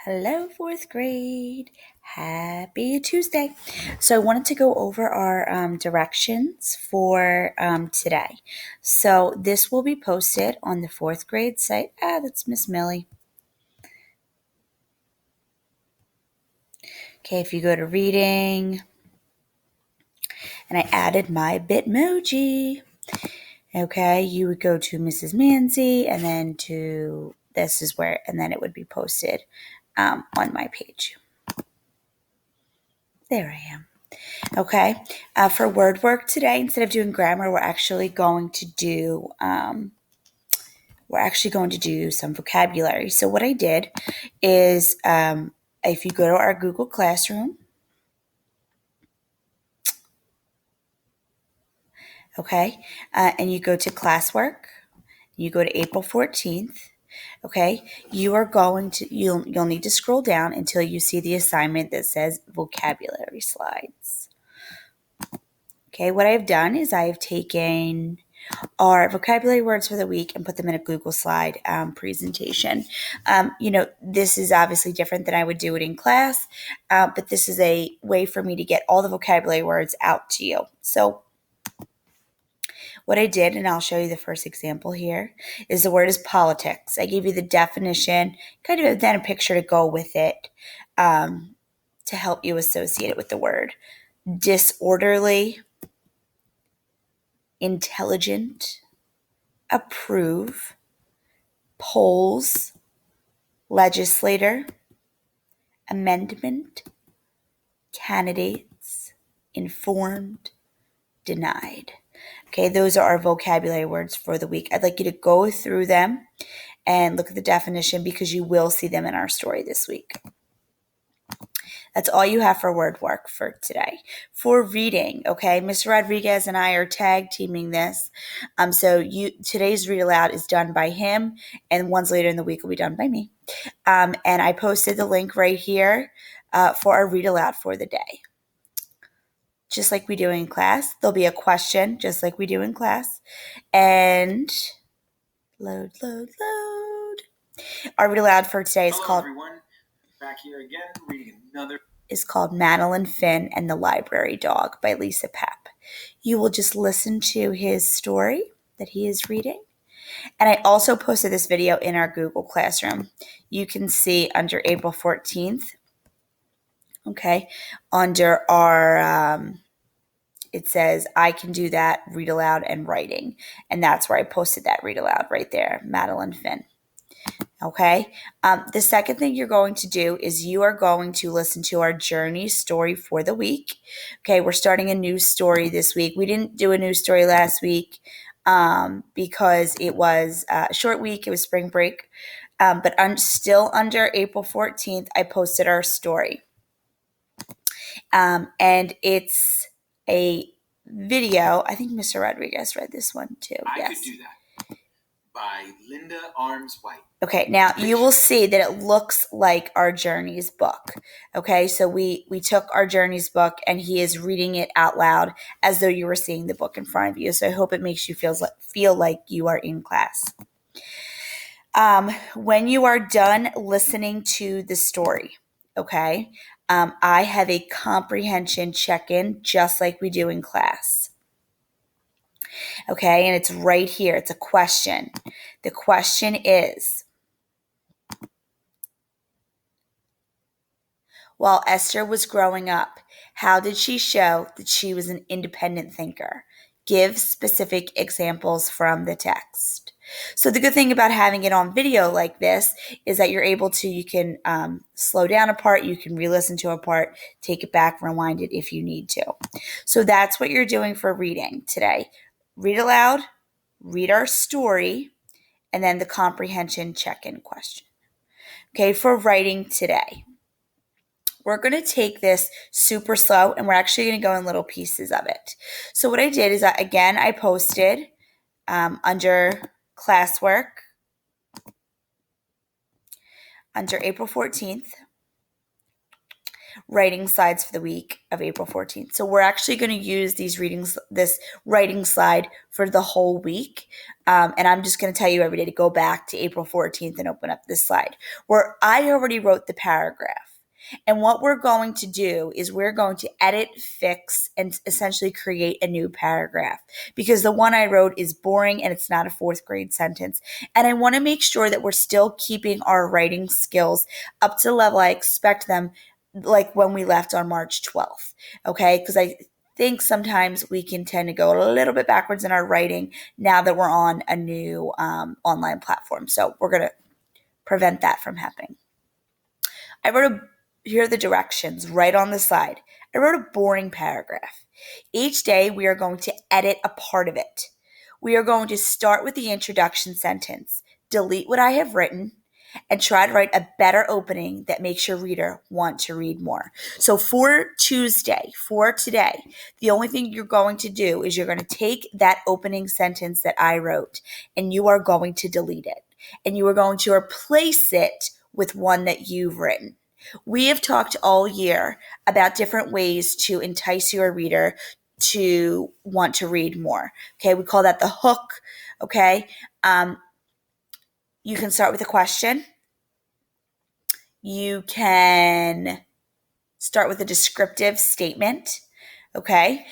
Hello, fourth grade. Happy Tuesday. So, I wanted to go over our directions for today. So, this will be posted on the fourth grade site. That's Miss Millie. Okay, if you go to reading, and I added my Bitmoji. Okay, you would go to Mrs. Manzi, and then to this is where, and then it would be posted on my page. There I am. Okay. For word work today, instead of doing grammar, we're actually going to do some vocabulary. So what I did is, if you go to our Google Classroom, okay, and you go to classwork, you go to April 14th. Okay, you'll need to scroll down until you see the assignment that says vocabulary slides. Okay, what I've done is I've taken our vocabulary words for the week and put them in a Google slide presentation. This is obviously different than I would do it in class, but this is a way for me to get all the vocabulary words out to you. So what I did, and I'll show you the first example here, is the word is politics. I gave you the definition, kind of then a picture to go with it, to help you associate it with the word. Disorderly, intelligent, approve, polls, legislator, amendment, candidates, informed, denied. Okay, those are our vocabulary words for the week. I'd like you to go through them and look at the definition because you will see them in our story this week. That's all you have for word work for today. For reading, okay, Mr. Rodriguez and I are tag teaming this. Today's read aloud is done by him, and ones later in the week will be done by me. And I posted the link right here for our read aloud for the day. Just like we do in class, there'll be a question, just like we do in class. And load. Our read aloud for today is Hello, everyone. Back here again, reading another. Is called Madeline Finn and the Library Dog by Lisa Pepp. You will just listen to his story that he is reading. And I also posted this video in our Google Classroom. You can see under April 14th, okay, under our, it says, I can do that, read aloud and writing. And that's where I posted that read aloud right there, Madeline Finn. Okay. The second thing you're going to do is you are going to listen to our journey story for the week. Okay. We're starting a new story this week. We didn't do a new story last week because it was a short week. It was spring break. But still under April 14th, I posted our story. And it's a video. I think Mr. Rodriguez read this one too. I could do that. By Linda Arms White. Okay, now you will see that it looks like our Journeys book. Okay, so we took our Journeys book and he is reading it out loud as though you were seeing the book in front of you. So I hope it makes you feel like you are in class. When you are done listening to the story, okay, I have a comprehension check-in just like we do in class. Okay, and it's right here. It's a question. The question is, while Esther was growing up, how did she show that she was an independent thinker? Give specific examples from the text. So the good thing about having it on video like this is that you can slow down a part, you can re-listen to a part, take it back, rewind it if you need to. So that's what you're doing for reading today. Read aloud, read our story, and then the comprehension check-in question. Okay, for writing today, we're going to take this super slow and we're actually going to go in little pieces of it. So what I did is, I posted under classwork, under April 14th, writing slides for the week of April 14th. So we're actually going to use this writing slide for the whole week. And I'm just going to tell you every day to go back to April 14th and open up this slide where I already wrote the paragraph. And what we're going to do is we're going to edit, fix, and essentially create a new paragraph because the one I wrote is boring and it's not a fourth grade sentence. And I want to make sure that we're still keeping our writing skills up to the level I expect them, like when we left on March 12th. Okay, because I think sometimes we can tend to go a little bit backwards in our writing now that we're on a new online platform. So we're going to prevent that from happening. Here are the directions right on the slide. I wrote a boring paragraph. Each day we are going to edit a part of it. We are going to start with the introduction sentence, delete what I have written, and try to write a better opening that makes your reader want to read more. So for today, the only thing you're going to do is you're going to take that opening sentence that I wrote and you are going to delete it. And you are going to replace it with one that you've written. We have talked all year about different ways to entice your reader to want to read more. Okay, we call that the hook. Okay, you can start with a question. You can start with a descriptive statement. Okay,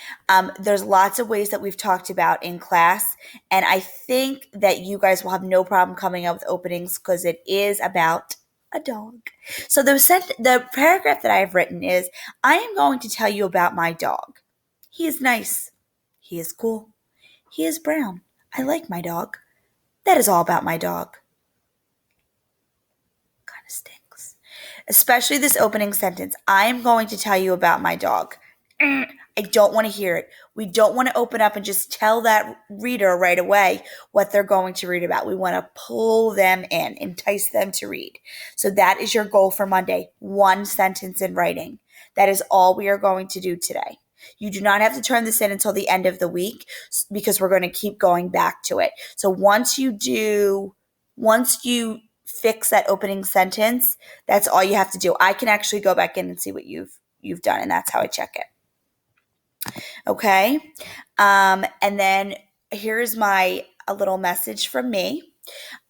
there's lots of ways that we've talked about in class, and I think that you guys will have no problem coming up with openings because it is about a dog. So the paragraph that I have written is, I am going to tell you about my dog. He is nice. He is cool. He is brown. I like my dog. That is all about my dog. Kind of stinks. Especially this opening sentence. I am going to tell you about my dog. I don't want to hear it. We don't want to open up and just tell that reader right away what they're going to read about. We want to pull them in, entice them to read. So that is your goal for Monday. One sentence in writing. That is all we are going to do today. You do not have to turn this in until the end of the week because we're going to keep going back to it. So once you fix that opening sentence, that's all you have to do. I can actually go back in and see what you've done, and that's how I check it. Okay. And then here's a little message from me.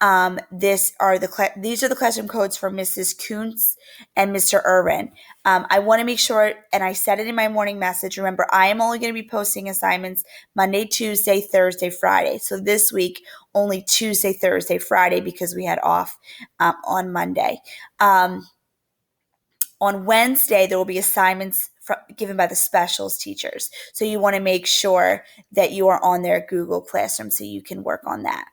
These are the classroom codes for Mrs. Kuntz and Mr. Irwin. I want to make sure, and I said it in my morning message, remember, I am only going to be posting assignments Monday, Tuesday, Thursday, Friday. So this week, only Tuesday, Thursday, Friday, because we had off on Monday. On Wednesday, there will be assignments given by the specials teachers. So you want to make sure that you are on their Google Classroom so you can work on that.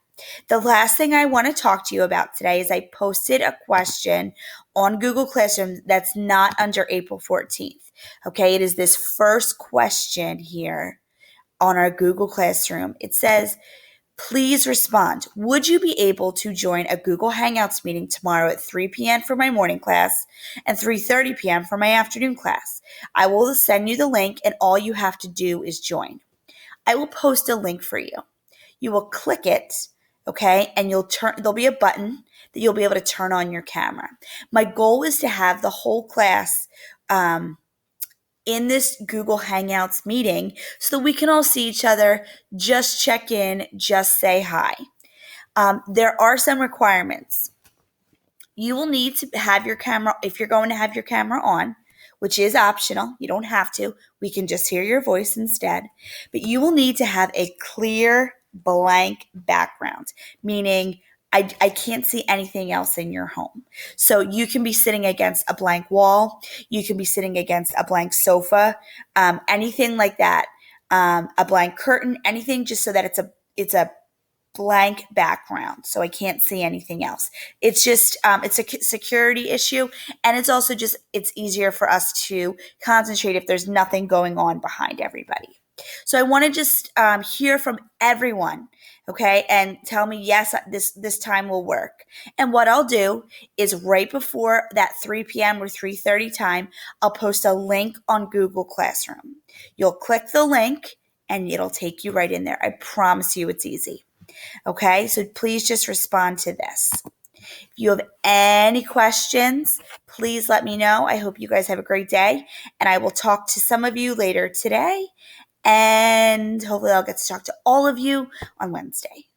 The last thing I want to talk to you about today is I posted a question on Google Classroom that's not under April 14th. Okay, it is this first question here on our Google Classroom. It says, please respond. Would you be able to join a Google Hangouts meeting tomorrow at 3 p.m. for my morning class and 3:30 p.m. for my afternoon class? I will send you the link and all you have to do is join. I will post a link for you. You will click it, okay, and there'll be a button that you'll be able to turn on your camera. My goal is to have the whole class in this Google Hangouts meeting so that we can all see each other, just check in, just say hi. There are some requirements. You will need to have your camera, if you're going to have your camera on, which is optional. You don't have to. We can just hear your voice instead. But you will need to have a clear blank background, meaning I can't see anything else in your home. So you can be sitting against a blank wall. You can be sitting against a blank sofa, anything like that, a blank curtain, anything just so that it's a blank background. So I can't see anything else. It's just, it's a security issue. And it's also just, it's easier for us to concentrate if there's nothing going on behind everybody. So I want to just hear from everyone, okay, and tell me, yes, this time will work. And what I'll do is right before that 3 p.m. or 3:30 time, I'll post a link on Google Classroom. You'll click the link and it'll take you right in there. I promise you it's easy. Okay, so please just respond to this. If you have any questions, please let me know. I hope you guys have a great day, and I will talk to some of you later today, and hopefully I'll get to talk to all of you on Wednesday.